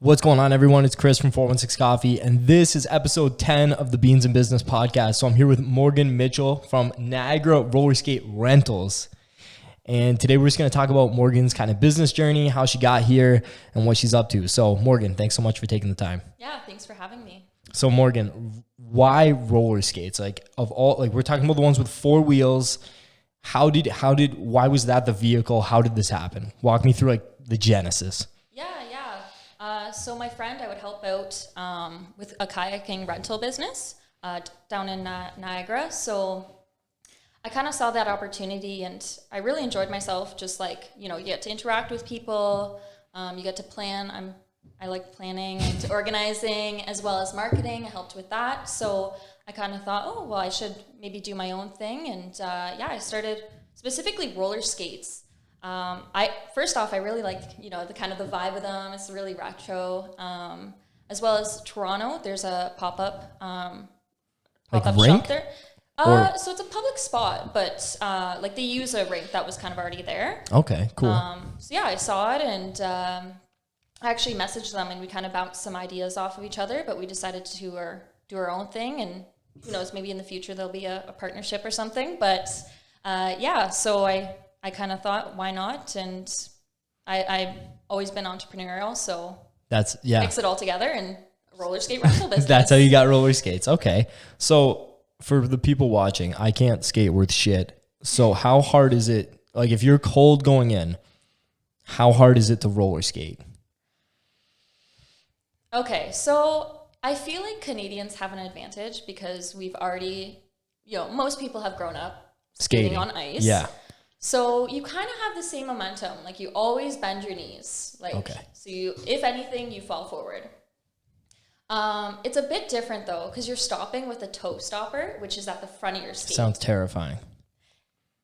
What's going on, everyone? It's Chris from 416 Coffee, and this is episode 10 of the Beans and Business podcast. So I'm here with Morgan Mitchell from Niagara Roller Skate Rentals. And today we're just going to talk about Morgan's kind of business journey, how she got here, and what she's up to. So Morgan, thanks so much for taking the time. Yeah, thanks for having me. So Morgan, why roller skates? Like of all, like we're talking about the ones with four wheels. Why was that the vehicle? How did this happen? Walk me through like the genesis. So my friend, I would help out with a kayaking rental business down in Niagara. So I kind of saw that opportunity and I really enjoyed myself. Just like, you get to interact with people, you get to plan. I like planning and organizing as well as marketing. I helped with that. So I kind of thought, I should maybe do my own thing. And I started specifically roller skates. First off, I really like, the kind of the vibe of them. It's really retro. As well as Toronto, there's a pop-up shop there. So it's a public spot, but they use a rink that was kind of already there. Okay, cool. I saw it and I actually messaged them and we kind of bounced some ideas off of each other, but we decided to do our own thing, and who knows, maybe in the future there'll be a partnership or something. But so I kind of thought, why not? And I've always been entrepreneurial, so mix it all together and roller skate rental business. That's how you got roller skates. Okay. So for the people watching, I can't skate worth shit. So how hard is it? Like if you're cold going in, how hard is it to roller skate? Okay. So I feel like Canadians have an advantage because we've already, most people have grown up skating on ice. Yeah. So you kind of have the same momentum. Like you always bend your knees. So if anything, you fall forward. It's a bit different though, because you're stopping with a toe stopper, which is at the front of your skate. Sounds terrifying.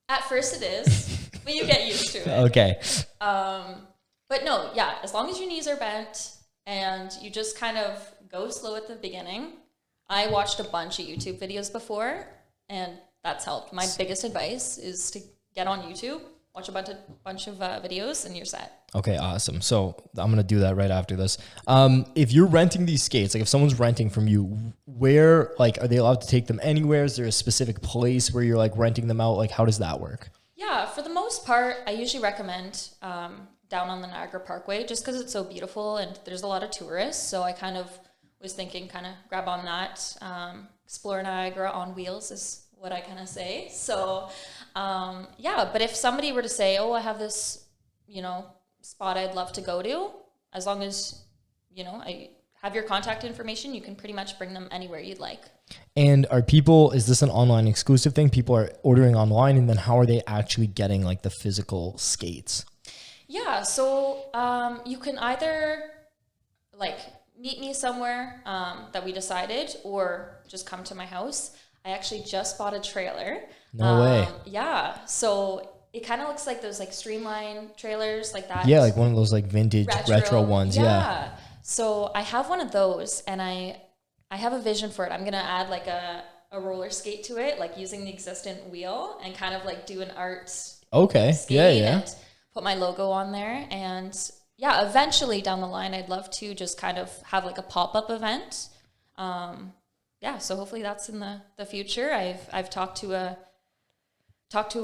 At first it is, but you get used to it. Okay. But no, as long as your knees are bent and you just kind of go slow at the beginning. I watched a bunch of YouTube videos before, and that's helped. My biggest advice is to get on YouTube, watch a bunch of videos, and you're set. Okay, awesome. So I'm going to do that right after this. If you're renting these skates, like if someone's renting from you, where, are they allowed to take them anywhere? Is there a specific place where you're renting them out? Like, how does that work? Yeah, for the most part, I usually recommend down on the Niagara Parkway just because it's so beautiful and there's a lot of tourists. So I kind of was thinking grab on that. Explore Niagara on wheels is what I kind of say. So, but if somebody were to say, I have this, spot I'd love to go to, as long as, I have your contact information, you can pretty much bring them anywhere you'd like. And is this an online exclusive thing? People are ordering online, and then how are they actually getting the physical skates? Yeah. So, you can either meet me somewhere, that we decided, or just come to my house. I actually just bought a trailer. No way. Yeah. So it kind of looks like those streamline trailers like that. Yeah, one of those vintage retro ones. Yeah. So I have one of those, and I have a vision for it. I'm gonna add a roller skate to it, using the existing wheel, and kind of do an art. Okay. Skate and put my logo on there, and eventually down the line, I'd love to just kind of have a pop-up event. So hopefully that's in the future. I've talked to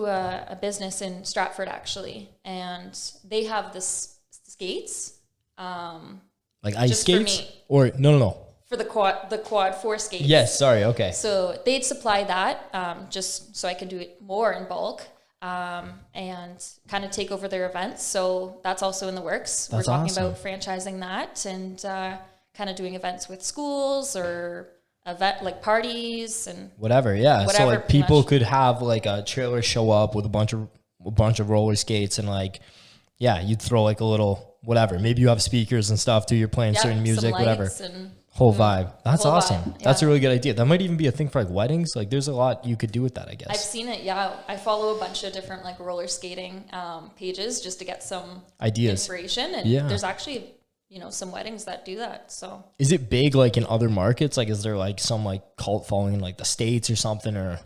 a business in Stratford actually, and they have this skates. Ice skates? Or no. For the quad 4 skates. Yes, sorry, okay. So they'd supply that just so I could do it more in bulk and kind of take over their events. So that's also in the works. That's We're talking awesome. about franchising that and kind of doing events with schools or event parties and whatever. Yeah. So people much. Could have a trailer show up with a bunch of roller skates, and you'd throw a little whatever. Maybe you have speakers and stuff too. You're playing certain music, whatever. Whole vibe. That's awesome. Vibe. Yeah. That's a really good idea. That might even be a thing for weddings. There's a lot you could do with that, I guess. I've seen it. Yeah. I follow a bunch of different roller skating pages just to get some ideas, inspiration. And there's actually some weddings that do that. So is it big in other markets? Is there some cult following in the States or something, or?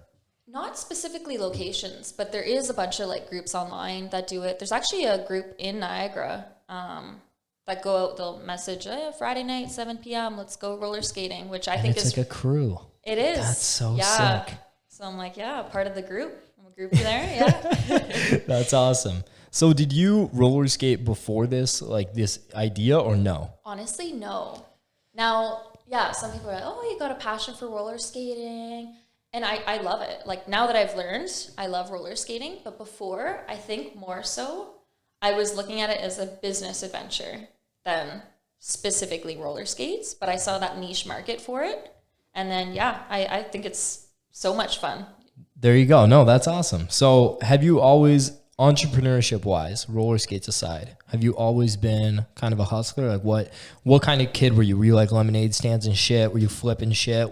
Not specifically locations, but there is a bunch of groups online that do it. There's actually a group in Niagara that that go out, they'll message, Friday night, 7 p.m., let's go roller skating, which I think it's is like a crew. It is. That's so sick. So I'm like, yeah, part of the group. I'm a groupie there. Yeah. That's awesome. So did you roller skate before this, like this idea, or no? Honestly, no. Now, yeah, some people are like, oh, you got a passion for roller skating. And I love it. Like now that I've learned, I love roller skating. But before, I think more so, I was looking at it as a business adventure than specifically roller skates. But I saw that niche market for it. And then, yeah, I think it's so much fun. There you go. No, that's awesome. So have you always, entrepreneurship wise, roller skates aside, have you always been kind of a hustler? Like what kind of kid were you? Were you like lemonade stands and shit? Were you flipping shit?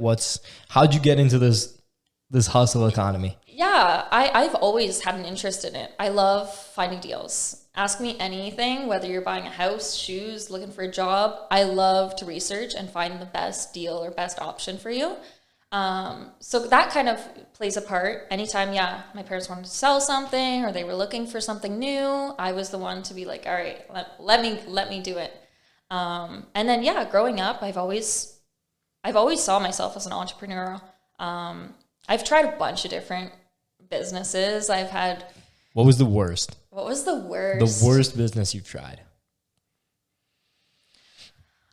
How'd you get into this hustle economy? Yeah, I've always had an interest in it. I love finding deals. Ask me anything, whether you're buying a house, shoes, looking for a job. I love to research and find the best deal or best option for you. So that kind of plays a part. Anytime, my parents wanted to sell something or they were looking for something new, I was the one to be like, all right, let me do it. And then, growing up, I've always saw myself as an entrepreneur. I've tried a bunch of different businesses. What was the worst? What was the worst? The worst business you've tried?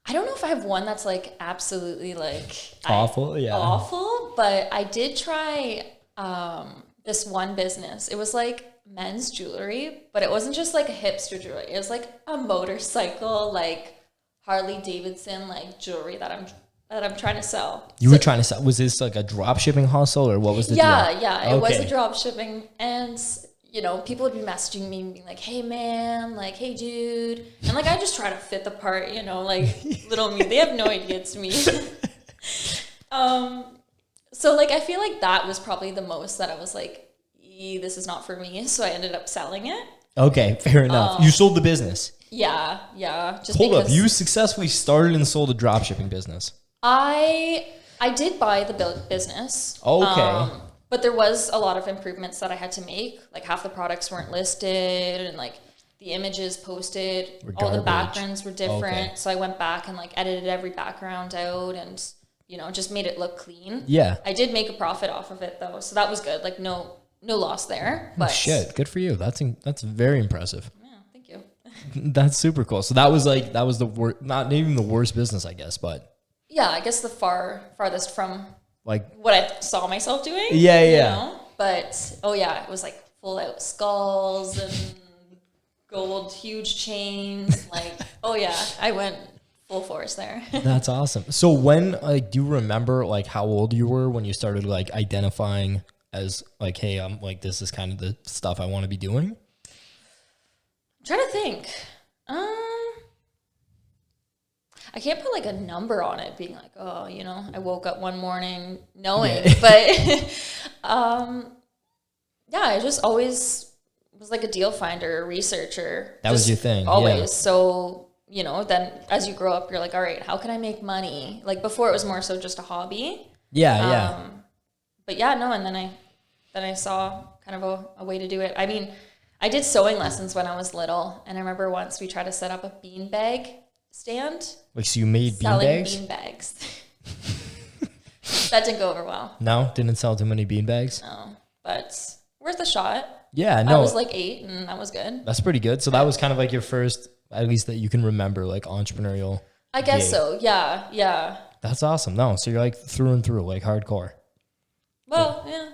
I don't know if I have one that's like absolutely like awful. Awful, but I did try this one business. It was like men's jewelry, but it wasn't just like a hipster jewelry. It was like a motorcycle, like Harley Davidson, like jewelry that I'm trying to sell. You were trying to sell. Was this like a drop shipping hustle or what was the deal? Yeah, it was a drop shipping, and people would be messaging me and being like, hey man, like, hey dude. And like, I just try to fit the part, like little me, they have no idea it's me. So like, I feel like that was probably the most that I was like, this is not for me. So I ended up selling it. Okay, fair enough. You sold the business. Yeah. Hold up, you successfully started and sold a drop shipping business. I did buy the business. Okay. But there was a lot of improvements that I had to make. Like half the products weren't listed and like the images posted, all the backgrounds were different. Okay. So I went back and like edited every background out and, just made it look clean. Yeah. I did make a profit off of it though. So that was good. Like no loss there. But shit, good for you. That's very impressive. Yeah, thank you. That's super cool. So that was the worst, not even the worst business, I guess, but. Yeah, I guess the farthest from like what I saw myself doing. Yeah. But it was like full out skulls and gold huge chains. Like, I went full force there. That's awesome. So when do you remember like how old you were when you started like identifying as like, hey, I'm like, this is kind of the stuff I want to be doing? I'm trying to think. I can't put like a number on it being like, I woke up one morning knowing, but I just always was like a deal finder, a researcher. That was your thing. Always. Yeah. So, then as you grow up, you're like, all right, how can I make money? Like before it was more so just a hobby. Yeah. But and then I saw kind of a way to do it. I mean, I did sewing lessons when I was little, and I remember once we tried to set up a beanbag stand. Like, so you made beanbags? Selling beanbags. That didn't go over well. No? Didn't sell too many beanbags? No, but worth a shot. Yeah, no. I was like 8 and that was good. That's pretty good. So that was kind of like your first, at least that you can remember, like entrepreneurial I guess gig. So, yeah. That's awesome. No, so you're like through and through, like hardcore. Well, yeah.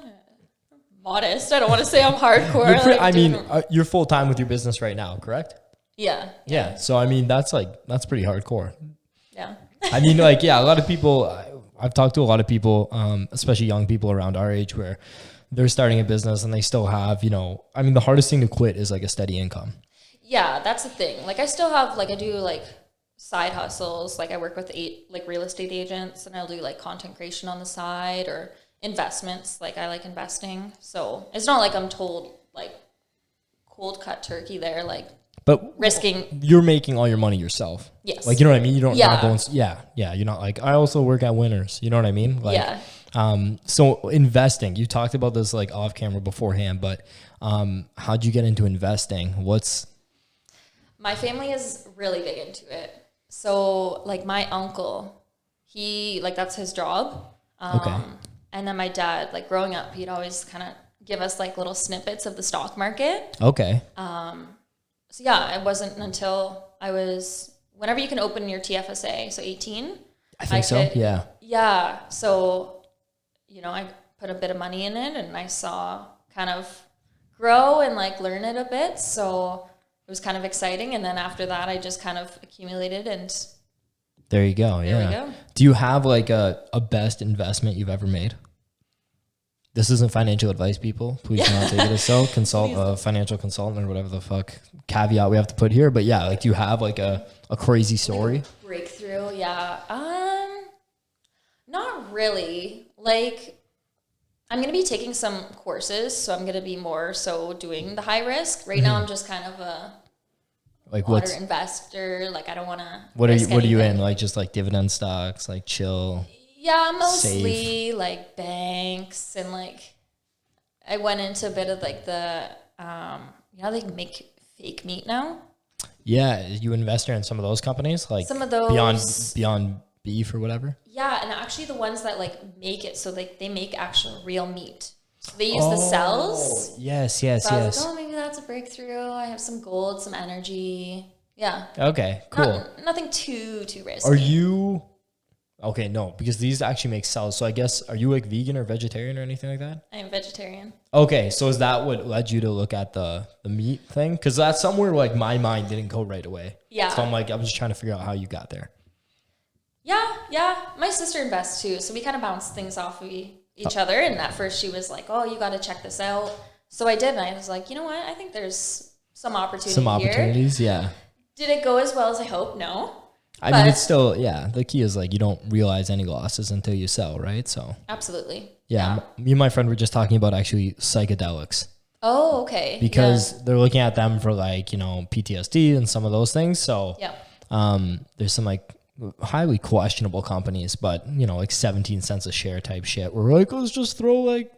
Modest. I don't want to say I'm hardcore. You're full time with your business right now, correct? Yeah. So, I mean, that's pretty hardcore. Yeah. I mean, like, a lot of people, I've talked to a lot of people, especially young people around our age where they're starting a business and they still have, the hardest thing to quit is like a steady income. Yeah, that's the thing. Like I still have, like I do like side hustles. Like I work with real estate agents and I'll do like content creation on the side or investments. Like I like investing. So it's not like I'm told like cold cut turkey there. Like, but risking, you're making all your money yourself. Yes. Like, you know what I mean? You don't, yeah. You're not like, I also work at Winners. You know what I mean? Like, yeah. So investing, you talked about this like off camera beforehand, but, how'd you get into investing? My family is really big into it. So like my uncle, that's his job. Okay. And then my dad, like growing up, he'd always kind of give us like little snippets of the stock market. Okay. So yeah, it wasn't until whenever you can open your TFSA, so 18. I think so. Yeah. Yeah. So, I put a bit of money in it and I saw kind of grow and like learn it a bit. So it was kind of exciting. And then after that, I just kind of accumulated and there you go. there Yeah. we go. Do you have like a best investment you've ever made? This isn't financial advice, people. Please do not take it as so. Consult a financial consultant or whatever the fuck caveat we have to put here. But yeah, like do you have like a crazy story? Like a breakthrough. Yeah. Not really. Like I'm going to be taking some courses, so I'm going to be more so doing the high risk. Right now I'm just kind of a like water investor. Like I don't want to What are you in? Like just like dividend stocks, like chill? Yeah, mostly like banks and like I went into a bit of like the they make fake meat now. Yeah, you investor in some of those companies, like some of those Beyond Beef or whatever. Yeah, and actually the ones that like make it so like they make actual real meat. So they use the cells. Yes. So I was like, oh, maybe that's a breakthrough. I have some gold, some energy. Yeah. Okay, cool. Nothing too risky. Are you okay? No, because these actually make cells. So I guess, are you like vegan or vegetarian or anything like that? I am vegetarian. Okay, so is that what led you to look at the meat thing? Because that's somewhere like my mind didn't go right away. Yeah. So I'm just trying to figure out how you got there. Yeah. My sister invests too, so we kind of bounce things off of each other. And at first she was like, "Oh, you got to check this out." So I did, and I was like, you know what? I think there's some opportunities here. Yeah. Did it go as well as I hope? No. I mean, it's still, the key is like you don't realize any losses until you sell, right? So absolutely. Yeah. Me and my friend were just talking about actually psychedelics. Oh, okay. Because they're looking at them for like, PTSD and some of those things. So there's some like highly questionable companies, but like 17 cents a share type shit. We're like, let's just throw like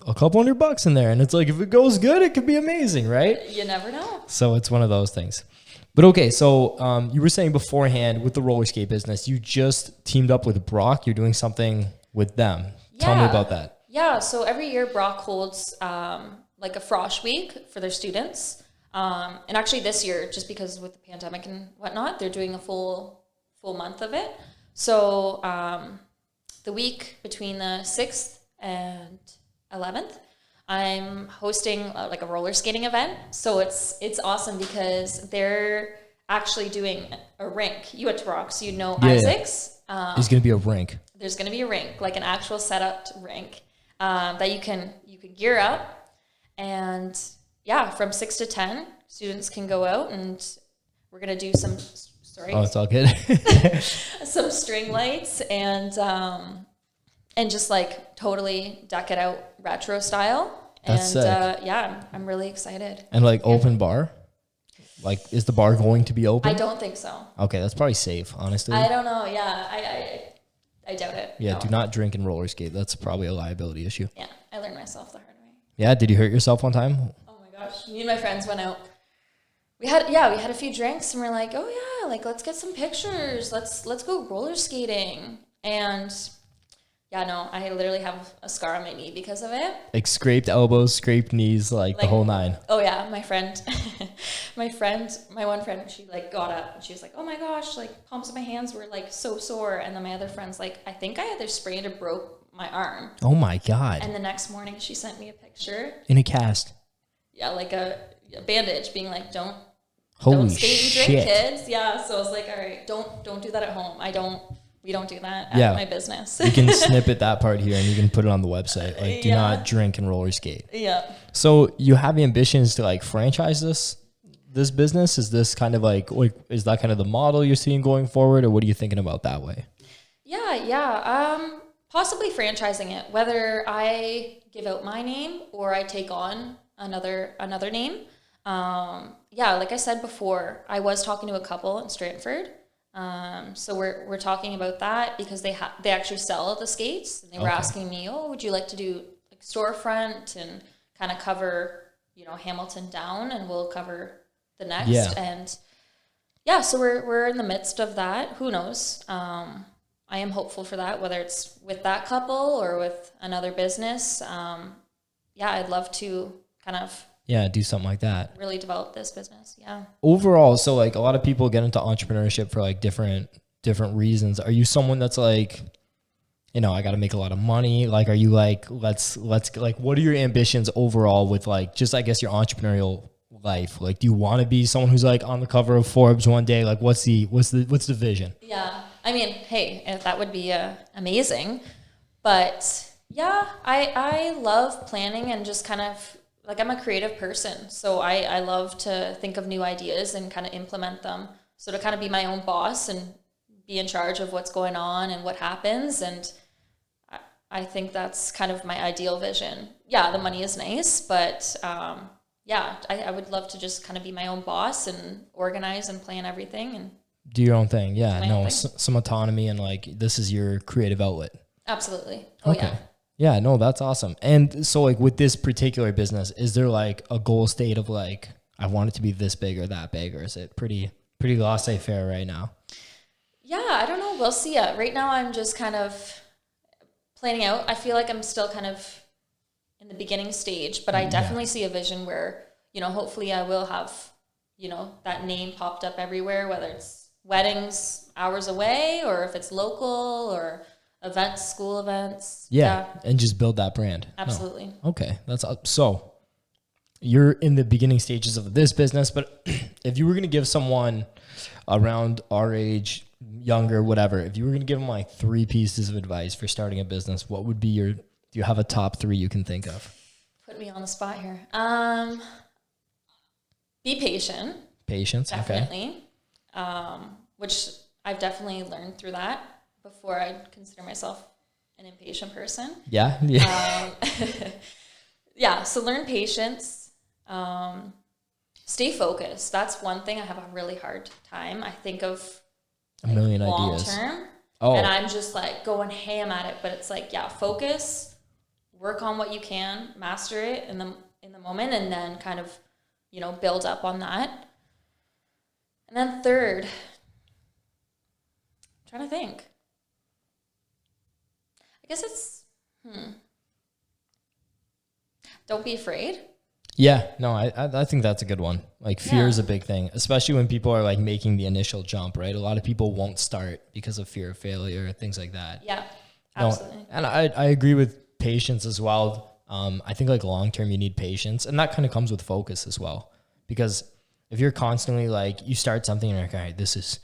a couple $100 in there. And it's like, if it goes good, it could be amazing, right? You never know. So it's one of those things. But okay, so you were saying beforehand with the roller skate business, you just teamed up with Brock. You're doing something with them. Tell me about that. Yeah, so every year Brock holds like a frosh week for their students. And actually this year, just because with the pandemic and whatnot, they're doing a full month of it. So the week between the 6th and 11th, I'm hosting like a roller skating event. So it's awesome because they're actually doing a rink. You went to Brock, so you know Isaac's. There's going to be a rink. There's going to be a rink, like an actual set up rink that you can gear up. And from 6 to 10, students can go out and we're going to do some, Oh, it's all good. some string lights and just like totally deck it out retro style. That's sick. I'm really excited. And like open bar? Like, is the bar going to be open? I don't think so. Okay, that's probably safe, honestly. I don't know. Yeah, I doubt it. Yeah, no. Do not drink and roller skate. That's probably a liability issue. Yeah, I learned myself the hard way. Yeah, did you hurt yourself one time? Oh my gosh, me and my friends went out. We had a few drinks and we're like, oh yeah, like let's get some pictures. Let's go roller skating. And I literally have a scar on my knee because of it. Like scraped elbows, scraped knees, like the whole nine. Oh yeah, my one friend, she like got up and she was like, oh my gosh, like palms of my hands were like so sore. And then my other friend's like, I think I either sprained or broke my arm. Oh my God. And the next morning she sent me a picture. In a cast. Yeah, like a bandage being like, don't skate and drink, kids. Yeah, so I was like, all right, don't do that at home. We don't do that at my business. You can snippet that part here and you can put it on the website. Like, do not drink and roller skate. Yeah. So you have ambitions to like franchise this business? Is this kind of like, is that kind of the model you're seeing going forward, or what are you thinking about that way? Yeah. Possibly franchising it, whether I give out my name or I take on another name. Like I said before, I was talking to a couple in Stratford. So we're talking about that because they actually sell the skates, and they were asking me, oh, would you like to do like storefront and kind of cover, Hamilton down, and we'll cover the next. And yeah, so we're in the midst of that. Who knows? I am hopeful for that, whether it's with that couple or with another business. Yeah, I'd love to kind of do something like that. really develop this business. Yeah. Overall, so like a lot of people get into entrepreneurship for like different reasons. Are you someone that's like, I got to make a lot of money? Like, are you like, let's like, what are your ambitions overall with like, just, I guess, your entrepreneurial life? Like, do you want to be someone who's like on the cover of Forbes one day? Like, what's the vision? Yeah. I mean, hey, that would be amazing. But yeah, I love planning and just kind of like, I'm a creative person. So I love to think of new ideas and kind of implement them. So to kind of be my own boss and be in charge of what's going on and what happens. And I think that's kind of my ideal vision. Yeah, the money is nice, but yeah, I would love to just kind of be my own boss and organize and plan everything and do your own thing. Yeah, no, some autonomy and like, this is your creative outlet. Absolutely. Oh, okay. Yeah, no, that's awesome. And so like with this particular business, is there like a goal state of like, I want it to be this big or that big, or is it pretty laissez-faire right now? Yeah, I don't know. We'll see. Right now I'm just kind of planning out. I feel like I'm still kind of in the beginning stage, but I definitely see a vision where, hopefully I will have, that name popped up everywhere, whether it's weddings hours away or if it's local or events, school events. Yeah. And just build that brand. Absolutely. No. Okay. So you're in the beginning stages of this business, but if you were going to give someone around our age, younger, whatever, if you were going to give them like 3 pieces of advice for starting a business, what would be do you have a top 3 you can think of? Put me on the spot here. Be patient. Patience. Definitely. Okay. Which I've definitely learned through that. Before I'd consider myself an impatient person. Yeah. Yeah. So learn patience. Stay focused. That's one thing I have a really hard time. I think of a million ideas. Long term. Oh. And I'm just like going ham at it. But it's like, focus, work on what you can, master it in the moment, and then kind of, build up on that. And then third, I'm trying to think. I guess it's, don't be afraid. Yeah, no, I think that's a good one. Like fear is a big thing, especially when people are like making the initial jump, right? A lot of people won't start because of fear of failure, things like that. Yeah, absolutely. No, and I agree with patience as well. I think like long-term you need patience, and that kind of comes with focus as well. Because if you're constantly like, you start something and you're like, all right, this is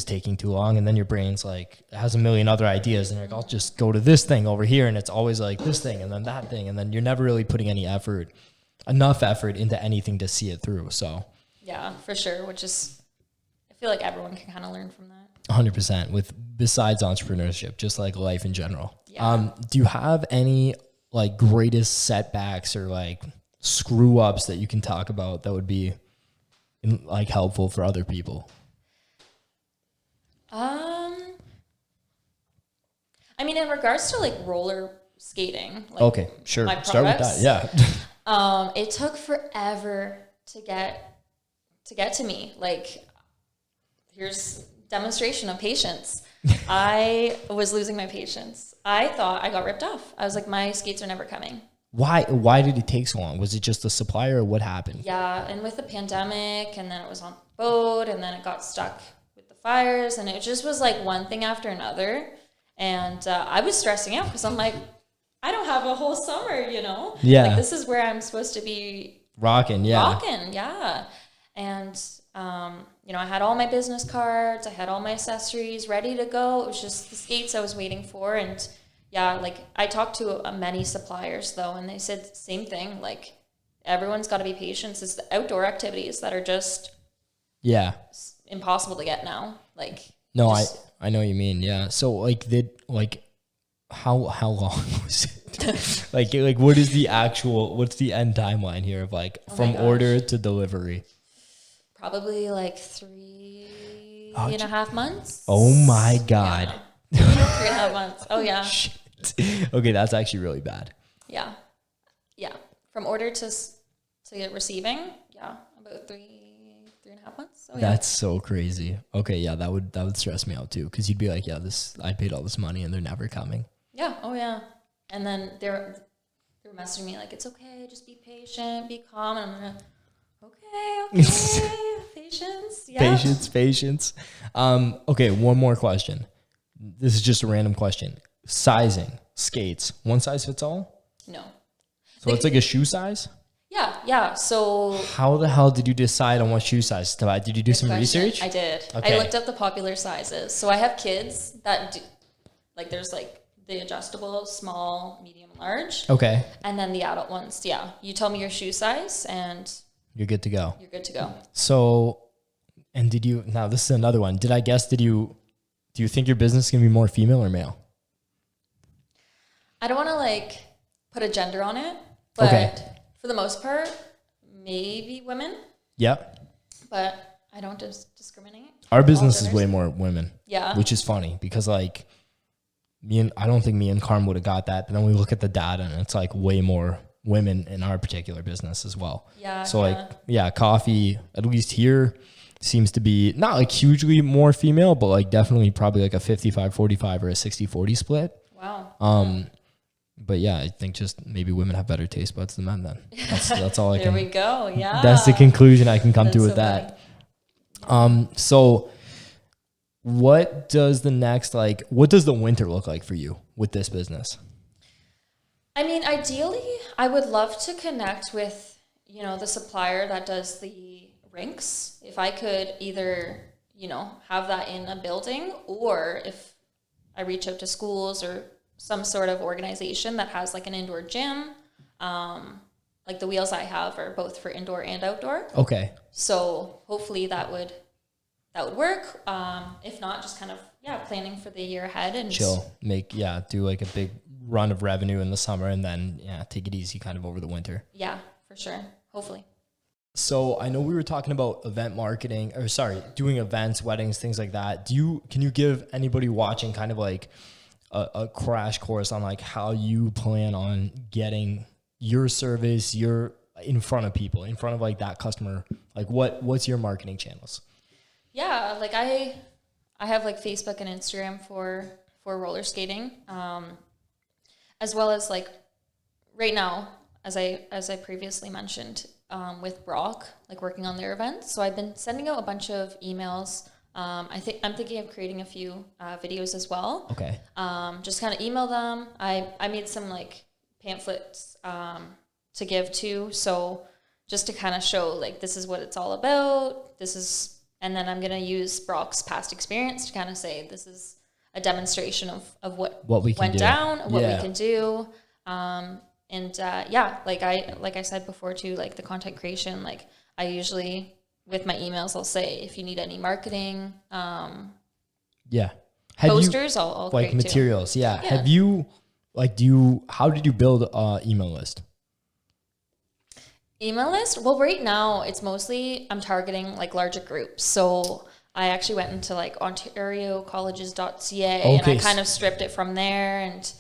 taking too long. And then your brain's like, has a million other ideas. And you're like, I'll just go to this thing over here. And it's always like this thing and then that thing. And then you're never really putting enough effort into anything to see it through. So yeah, for sure. Which is, I feel like everyone can kind of learn from that. 100% besides entrepreneurship, just like life in general. Yeah. Do you have any like greatest setbacks or like screw ups that you can talk about that would be like helpful for other people? I mean, in regards to like roller skating. Like okay, sure. Start with that. Yeah. It took forever to get to me. Like, here's demonstration of patience. I was losing my patience. I thought I got ripped off. I was like, my skates are never coming. Why did it take so long? Was it just the supplier or what happened? Yeah, and with the pandemic, and then it was on the boat, and then it got stuck with the fires, and it just was like one thing after another. And I was stressing out because I'm like, I don't have a whole summer, Yeah. Like, this is where I'm supposed to be rocking, yeah. And, I had all my business cards, I had all my accessories ready to go. It was just the skates I was waiting for. And yeah, like I talked to many suppliers though, and they said same thing. Like, everyone's got to be patient. It's the outdoor activities that are just impossible to get now. Like, no, I know what you mean. Yeah. So like how long was it? like what is what's the end timeline here of like from order to delivery? Probably like 3.5 months. Oh my God. Yeah. 3.5 months. Oh yeah. Shit. Okay. That's actually really bad. Yeah. Yeah. From order to receiving. Yeah. About 3.5 3.5 months. So That's so crazy. Okay, yeah, that would stress me out too, because you'd be like, yeah, I paid all this money and they're never coming. Yeah. Oh yeah. And then they're messaging me like, it's okay, just be patient, be calm, and I'm like, okay, patience. Yeah. Patience. Okay, one more question. This is just a random question. Sizing skates, one size fits all? No. So it's like a shoe size? Yeah. So how the hell did you decide on what shoe size to buy? Did you do some research? I did. Okay. I looked up the popular sizes. So I have kids that do, like, there's like the adjustable, small, medium, large. Okay. And then the adult ones. Yeah. You tell me your shoe size and you're good to go. So, and now this is another one. Do you think your business is going to be more female or male? I don't want to like put a gender on it, but for the most part, maybe women. Yeah. But I don't discriminate. Our business is way more women. Yeah. Which is funny because like I don't think me and Carm would have got that. But then we look at the data and it's like way more women in our particular business as well. Yeah. So coffee, at least here, seems to be not like hugely more female, but like definitely probably like a 55-45 or a 60-40 split. Wow. But yeah, I think just maybe women have better taste buds than men then. That's all I can. There we go. Yeah. That's the conclusion I can come to with that. So what does the winter look like for you with this business? I mean, ideally, I would love to connect with, the supplier that does the rinks. If I could either, have that in a building, or if I reach out to schools or some sort of organization that has like an indoor gym, like the wheels I have are both for indoor and outdoor. Okay. So hopefully that would work. If not, just kind of, planning for the year ahead and chill, do like a big run of revenue in the summer and then take it easy kind of over the winter. Yeah, for sure. Hopefully. So I know we were talking about doing events, weddings, things like that. Can you give anybody watching kind of like a crash course on like how you plan on getting your service, in front of people, in front of like that customer? Like what's your marketing channels? Yeah, like I have like Facebook and Instagram for roller skating, as well as like right now, as I previously mentioned, with Brock, like working on their events. So I've been sending out a bunch of emails. I'm thinking of creating a few videos as well. Okay. Just kind of email them. I made some like pamphlets to give to. So just to kind of show like this is what it's all about. And then I'm gonna use Brock's past experience to kind of say this is a demonstration of what we went down, what we can do. Like I said before too, like the content creation, like I usually with my emails, I'll say if you need any marketing, posters, I'll like create materials. Too. Yeah. Have you how did you build a email list? Email list? Well, right now it's mostly I'm targeting like larger groups. So I actually went into like ontariocolleges.ca and I kind of stripped it from there and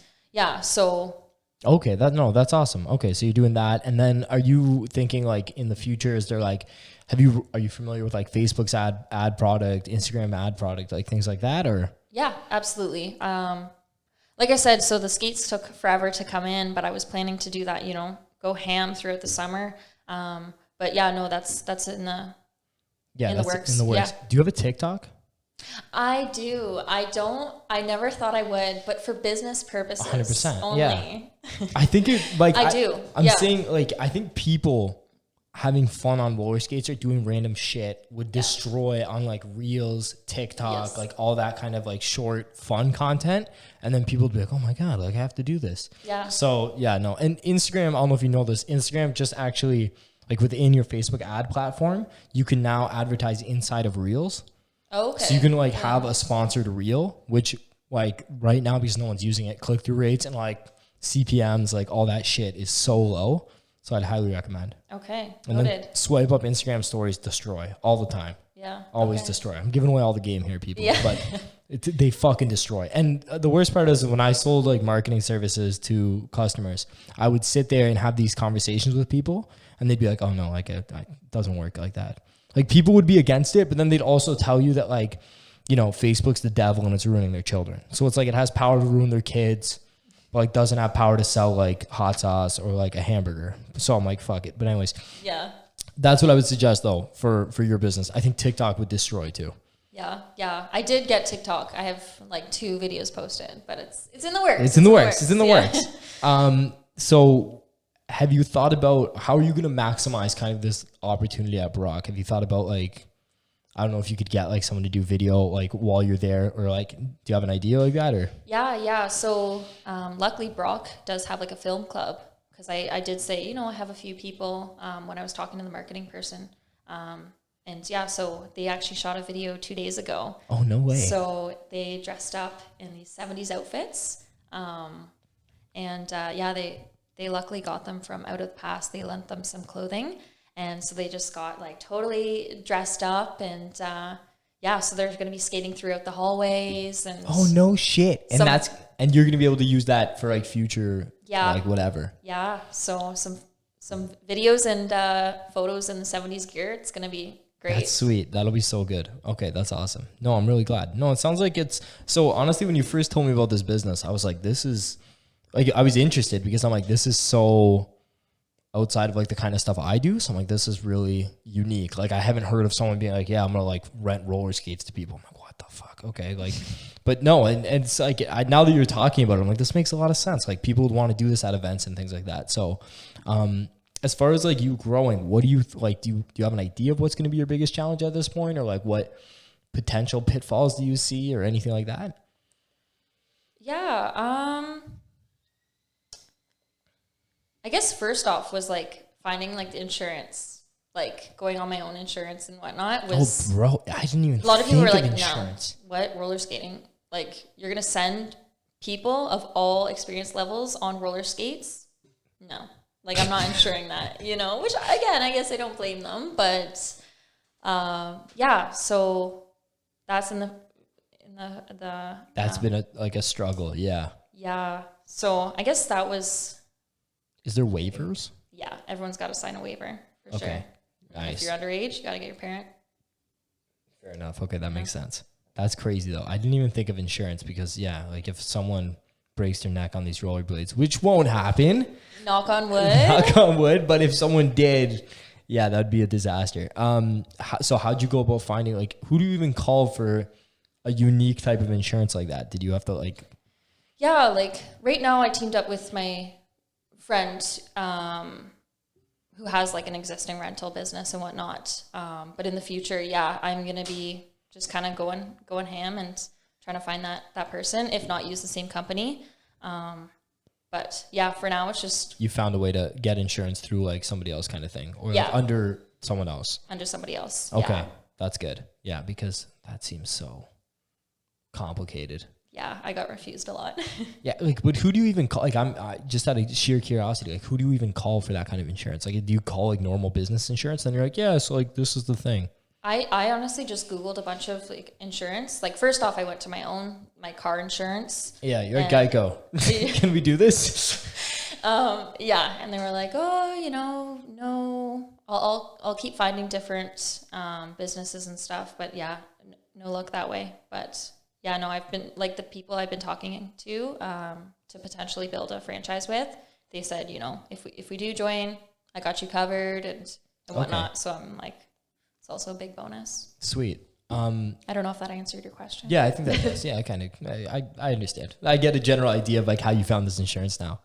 Okay, that's awesome. Okay, so you're doing that, and then are you thinking like in the future? Is there like, are you familiar with like Facebook's ad product, Instagram ad product, like things like that, or? Yeah, absolutely. Like I said, so the skates took forever to come in, but I was planning to do that, go ham throughout the summer. But that's in the works. In the works. Yeah. Do you have a TikTok? I do. I never thought I would, but for business purposes 100%, only. Yeah. I think I do. I'm saying like, I think people having fun on roller skates or doing random shit would destroy on like Reels, TikTok, like all that kind of like short fun content. And then people would be like, oh my God, like I have to do this. Yeah. So no. And Instagram, I don't know if you know this, Instagram just actually like within your Facebook ad platform, you can now advertise inside of Reels. Okay. So you can like have a sponsored reel, which like right now, because no one's using it, click-through rates and like CPMs, like all that shit is so low. So I'd highly recommend. Okay. And then swipe up Instagram stories, destroy all the time. Yeah. Always destroy. I'm giving away all the game here, people. Yeah. But they fucking destroy. And the worst part is when I sold like marketing services to customers, I would sit there and have these conversations with people and they'd be like, oh no, like it doesn't work like that. Like people would be against it, but then they'd also tell you that like, you know, Facebook's the devil and it's ruining their children. So it's like it has power to ruin their kids, but like doesn't have power to sell like hot sauce or like a hamburger. So I'm like, fuck it. But anyways, Yeah. that's what I would suggest though for your business. I think TikTok would destroy too. Yeah. Yeah. I did get TikTok. I have like 2 videos posted, but it's in the works. It's in the works. It's in the works. So have you thought about how are you going to maximize kind of this opportunity at Brock? Have you thought about like, I don't know if you could get like someone to do video like while you're there, or like, do you have an idea like that or? Yeah. So luckily Brock does have like a film club, because I did say, you know, I have a few people when I was talking to the marketing person. And yeah, so they actually shot a video 2 days ago. Oh, no way. So they dressed up in these 70s outfits. They luckily got them from out of the past. They lent them some clothing. And so they just got like totally dressed up. And so they're going to be skating throughout the hallways. And oh, no shit. And and you're going to be able to use that for like future, like whatever. Yeah. So some videos and photos in the 70s gear. It's going to be great. That's sweet. That'll be so good. Okay, that's awesome. No, I'm really glad. No, it sounds like it's so honestly, when you first told me about this business, I was like, this is like, I was interested because I'm like, this is so outside of like the kind of stuff I do. So I'm like, this is really unique. Like I haven't heard of someone being like, yeah, I'm going to like rent roller skates to people. I'm like, what the fuck? Okay. Like, but no. And it's like, now that you're talking about it, I'm like, this makes a lot of sense. Like people would want to do this at events and things like that. So, as far as like you growing, what do you like? Do you have an idea of what's going to be your biggest challenge at this point, or like what potential pitfalls do you see, or anything like that? Yeah. I guess first off was like finding like the insurance, like going on my own insurance and whatnot. Was oh, bro, I didn't even. A lot of people were like, insurance. "No, what roller skating? Like you're gonna send people of all experience levels on roller skates? No." Like, I'm not insuring that, you know, which, again, I guess I don't blame them. But, so that's in the that's been a struggle. Yeah. Yeah. So I guess that was. Is there waivers? Yeah. Everyone's got to sign a waiver for sure. Okay. Nice. If you're underage, you got to get your parent. Fair enough. Okay. That makes sense. That's crazy though. I didn't even think of insurance because like if someone breaks their neck on these rollerblades, which won't happen. Knock on wood. Knock on wood. But if someone did, yeah, that'd be a disaster. So how'd you go about finding, like, who do you even call for a unique type of insurance like that? Did you have to like? Yeah, like right now I teamed up with my friend who has like an existing rental business and whatnot. But in the future, yeah, I'm going to be just kind of going ham and trying to find that person, if not use the same company. But yeah, for now it's just. You found a way to get insurance through like somebody else kind of thing, or like under someone else. Under somebody else. Okay. Yeah. That's good. Yeah. Because that seems so complicated. Yeah. I got refused a lot. Yeah. Like, but who do you even call? Like, I just out of sheer curiosity, like who do you even call for that kind of insurance? Like, do you call like normal business insurance? Then you're like, yeah, so like, this is the thing. I honestly just Googled a bunch of like insurance. Like first off, I went to my car insurance. Yeah, you're at Geico. Can we do this? Yeah, and they were like, oh, you know, no, I'll keep finding different businesses and stuff. But yeah, no luck that way. But yeah, no, I've been like the people I've been talking to potentially build a franchise with. They said, you know, if we do join, I got you covered and whatnot. Okay. So I'm like. It's also a big bonus. Sweet. I don't know if that answered your question. Yeah, I think that does. Yeah, I understand. I get a general idea of like how you found this insurance now.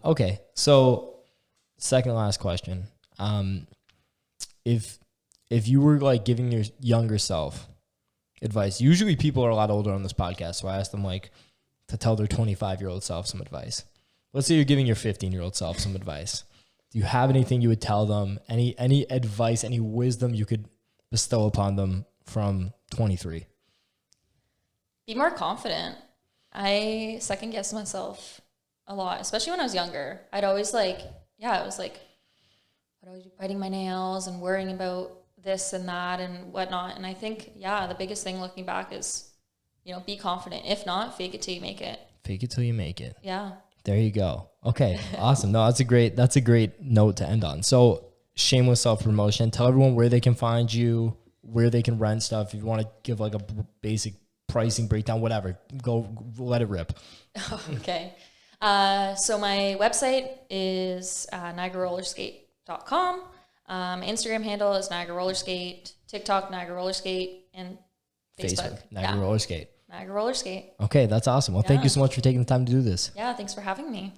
Okay. So second last question. If you were like giving your younger self advice, usually people are a lot older on this podcast. So I asked them like to tell their 25-year-old self some advice. Let's say you're giving your 15-year-old self some advice. Do you have anything you would tell them? Any advice, any wisdom you could bestow upon them from 23? Be more confident. I second guess myself a lot, especially when I was younger. I'd always I'd always be biting my nails and worrying about this and that and whatnot. And I think, the biggest thing looking back is, you know, be confident. If not, fake it till you make it. Fake it till you make it. Yeah. There you go. Okay, awesome. No, that's a great note to end on. So shameless self-promotion. Tell everyone where they can find you, where they can rent stuff. If you want to give like a basic pricing breakdown, whatever, go let it rip. Okay. So my website is niagararollerskate.com. Instagram handle is Niagara Roller Skate, TikTok Niagara Roller Skate, and Facebook Niagara Roller Skate. Niagara Roller Skate. Okay, that's awesome. Well, thank you so much for taking the time to do this. Yeah, thanks for having me.